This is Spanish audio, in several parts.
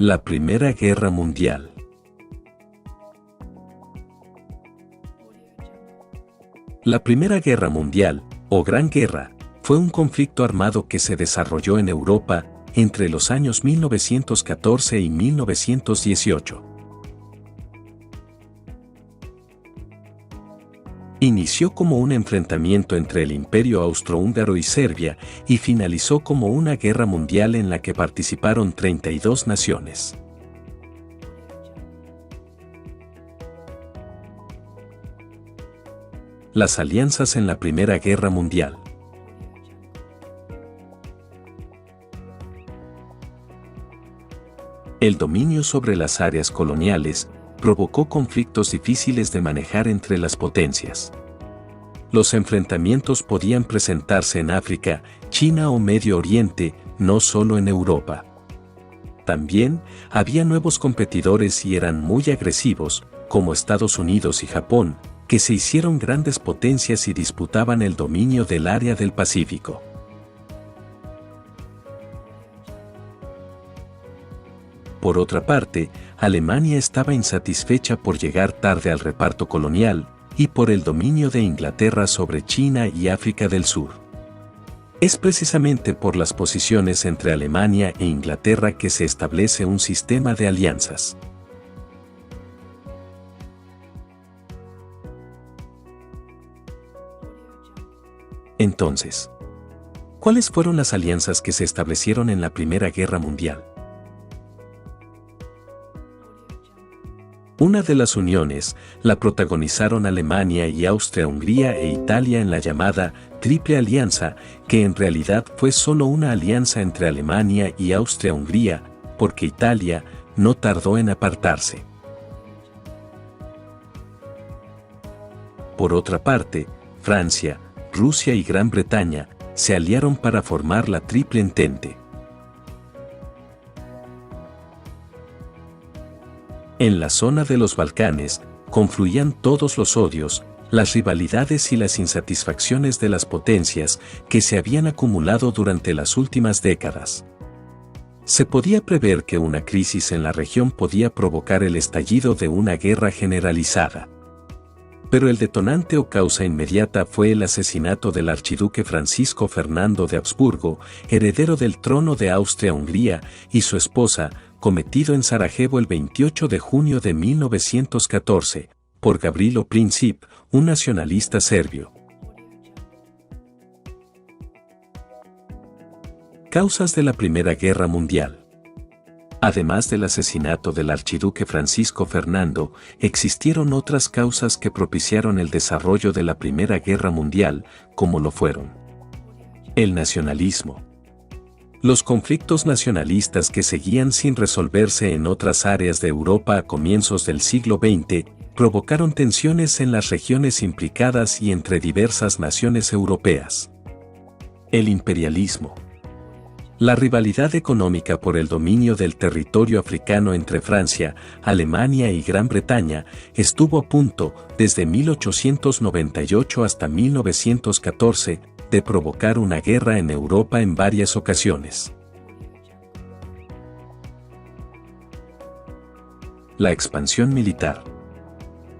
La Primera Guerra Mundial. La Primera Guerra Mundial, o Gran Guerra, fue un conflicto armado que se desarrolló en Europa entre los años 1914 y 1918. Inició como un enfrentamiento entre el Imperio Austrohúngaro y Serbia y finalizó como una guerra mundial en la que participaron 32 naciones. Las alianzas en la Primera Guerra Mundial. El dominio sobre las áreas coloniales provocó conflictos difíciles de manejar entre las potencias. Los enfrentamientos podían presentarse en África, China o Medio Oriente, no solo en Europa. También había nuevos competidores y eran muy agresivos, como Estados Unidos y Japón, que se hicieron grandes potencias y disputaban el dominio del área del Pacífico. Por otra parte, Alemania estaba insatisfecha por llegar tarde al reparto colonial y por el dominio de Inglaterra sobre China y África del Sur. Es precisamente por las posiciones entre Alemania e Inglaterra que se establece un sistema de alianzas. Entonces, ¿cuáles fueron las alianzas que se establecieron en la Primera Guerra Mundial? Una de las uniones la protagonizaron Alemania y Austria-Hungría e Italia en la llamada Triple Alianza, que en realidad fue solo una alianza entre Alemania y Austria-Hungría, porque Italia no tardó en apartarse. Por otra parte, Francia, Rusia y Gran Bretaña se aliaron para formar la Triple Entente. En la zona de los Balcanes, confluían todos los odios, las rivalidades y las insatisfacciones de las potencias que se habían acumulado durante las últimas décadas. Se podía prever que una crisis en la región podía provocar el estallido de una guerra generalizada. Pero el detonante o causa inmediata fue el asesinato del archiduque Francisco Fernando de Habsburgo, heredero del trono de Austria-Hungría, y su esposa, cometido en Sarajevo el 28 de junio de 1914, por Gavrilo Princip, un nacionalista serbio. Causas de la Primera Guerra Mundial. Además del asesinato del archiduque Francisco Fernando, existieron otras causas que propiciaron el desarrollo de la Primera Guerra Mundial, como lo fueron: el nacionalismo. Los conflictos nacionalistas que seguían sin resolverse en otras áreas de Europa a comienzos del siglo XX provocaron tensiones en las regiones implicadas y entre diversas naciones europeas. El imperialismo. La rivalidad económica por el dominio del territorio africano entre Francia, Alemania y Gran Bretaña estuvo a punto, desde 1898 hasta 1914, de provocar una guerra en Europa en varias ocasiones. La expansión militar.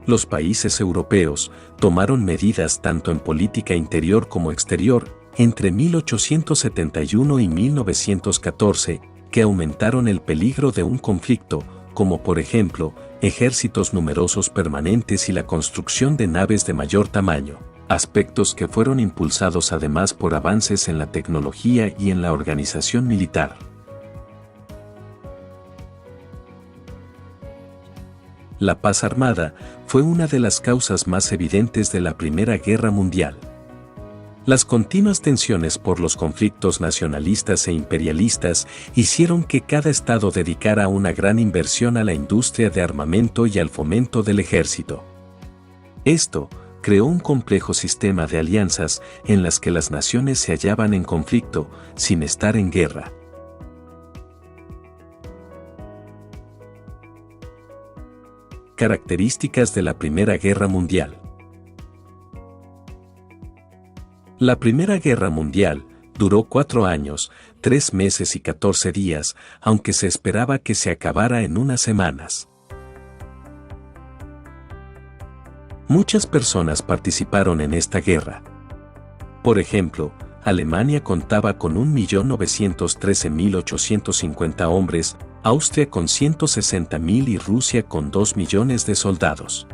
Los países europeos tomaron medidas tanto en política interior como exterior entre 1871 y 1914 que aumentaron el peligro de un conflicto, como por ejemplo, ejércitos numerosos permanentes y la construcción de naves de mayor tamaño, aspectos que fueron impulsados además por avances en la tecnología y en la organización militar. La paz armada fue una de las causas más evidentes de la Primera Guerra Mundial. Las continuas tensiones por los conflictos nacionalistas e imperialistas hicieron que cada estado dedicara una gran inversión a la industria de armamento y al fomento del ejército. Esto creó un complejo sistema de alianzas en las que las naciones se hallaban en conflicto, sin estar en guerra. Características de la Primera Guerra Mundial. La Primera Guerra Mundial duró 4 años, 3 meses y 14 días, aunque se esperaba que se acabara en unas semanas. Muchas personas participaron en esta guerra. Por ejemplo, Alemania contaba con 1.913.850 hombres, Austria con 160.000 y Rusia con 2 millones de soldados.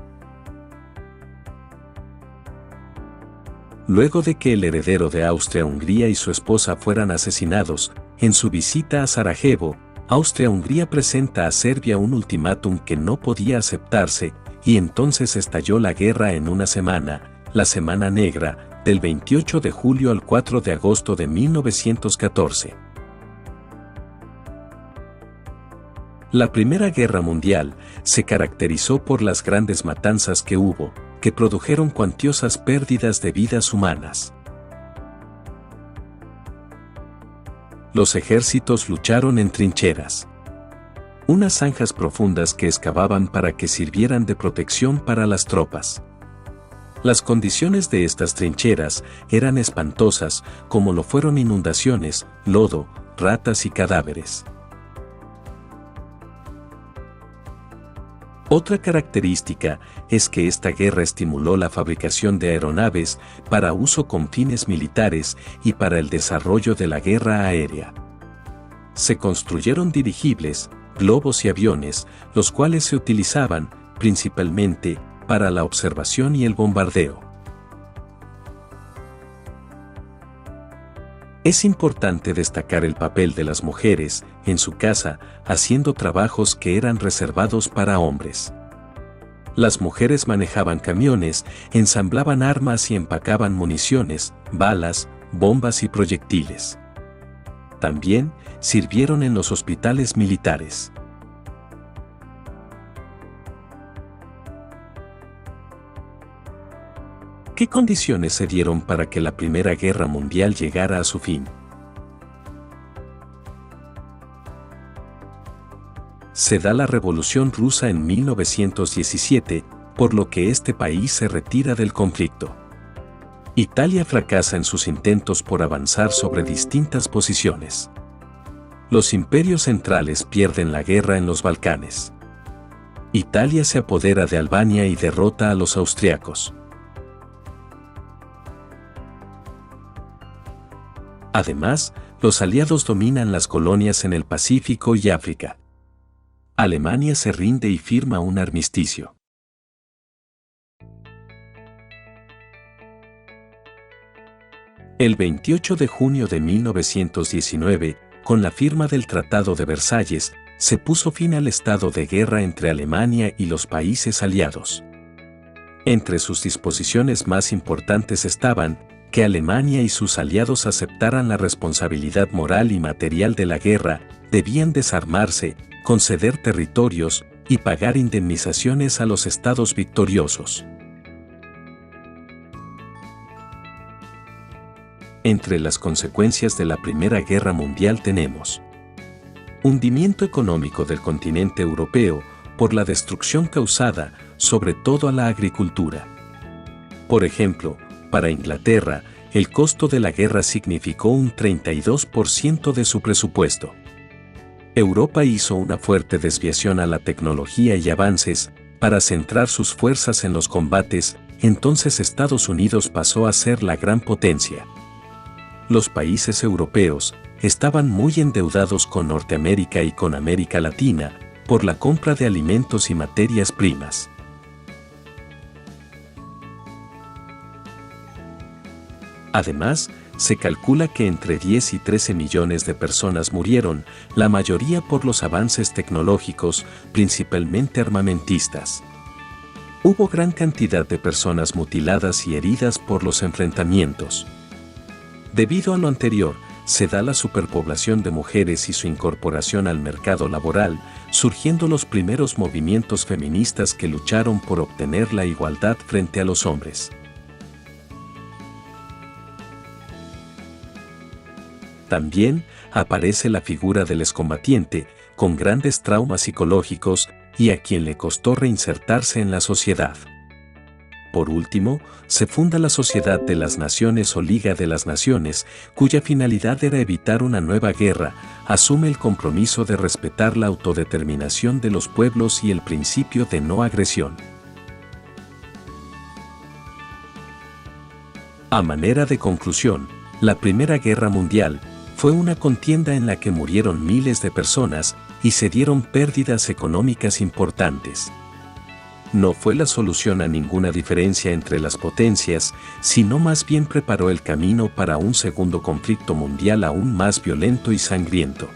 Luego de que el heredero de Austria-Hungría y su esposa fueran asesinados, en su visita a Sarajevo, Austria-Hungría presenta a Serbia un ultimátum que no podía aceptarse, y entonces estalló la guerra en una semana, la Semana Negra, del 28 de julio al 4 de agosto de 1914. La Primera Guerra Mundial se caracterizó por las grandes matanzas que hubo, que produjeron cuantiosas pérdidas de vidas humanas. Los ejércitos lucharon en trincheras. Unas zanjas profundas que excavaban para que sirvieran de protección para las tropas. Las condiciones de estas trincheras eran espantosas, como lo fueron inundaciones, lodo, ratas y cadáveres. Otra característica es que esta guerra estimuló la fabricación de aeronaves para uso con fines militares y para el desarrollo de la guerra aérea. Se construyeron dirigibles, globos y aviones, los cuales se utilizaban, principalmente, para la observación y el bombardeo. Es importante destacar el papel de las mujeres, en su casa, haciendo trabajos que eran reservados para hombres. Las mujeres manejaban camiones, ensamblaban armas y empacaban municiones, balas, bombas y proyectiles. También sirvieron en los hospitales militares. ¿Qué condiciones se dieron para que la Primera Guerra Mundial llegara a su fin? Se da la Revolución Rusa en 1917, por lo que este país se retira del conflicto. Italia fracasa en sus intentos por avanzar sobre distintas posiciones. Los imperios centrales pierden la guerra en los Balcanes. Italia se apodera de Albania y derrota a los austriacos. Además, los aliados dominan las colonias en el Pacífico y África. Alemania se rinde y firma un armisticio. El 28 de junio de 1919, con la firma del Tratado de Versalles, se puso fin al estado de guerra entre Alemania y los países aliados. Entre sus disposiciones más importantes estaban que Alemania y sus aliados aceptaran la responsabilidad moral y material de la guerra, debían desarmarse, conceder territorios y pagar indemnizaciones a los estados victoriosos. Entre las consecuencias de la Primera Guerra Mundial tenemos hundimiento económico del continente europeo por la destrucción causada, sobre todo a la agricultura. Por ejemplo, para Inglaterra, el costo de la guerra significó un 32% de su presupuesto. Europa hizo una fuerte desviación a la tecnología y avances para centrar sus fuerzas en los combates, entonces Estados Unidos pasó a ser la gran potencia. Los países europeos estaban muy endeudados con Norteamérica y con América Latina por la compra de alimentos y materias primas. Además, se calcula que entre 10 y 13 millones de personas murieron, la mayoría por los avances tecnológicos, principalmente armamentistas. Hubo gran cantidad de personas mutiladas y heridas por los enfrentamientos. Debido a lo anterior, se da la superpoblación de mujeres y su incorporación al mercado laboral, surgiendo los primeros movimientos feministas que lucharon por obtener la igualdad frente a los hombres. También aparece la figura del excombatiente, con grandes traumas psicológicos y a quien le costó reinsertarse en la sociedad. Por último, se funda la Sociedad de las Naciones o Liga de las Naciones, cuya finalidad era evitar una nueva guerra, asume el compromiso de respetar la autodeterminación de los pueblos y el principio de no agresión. A manera de conclusión, la Primera Guerra Mundial fue una contienda en la que murieron miles de personas y se dieron pérdidas económicas importantes. No fue la solución a ninguna diferencia entre las potencias, sino más bien preparó el camino para un segundo conflicto mundial aún más violento y sangriento.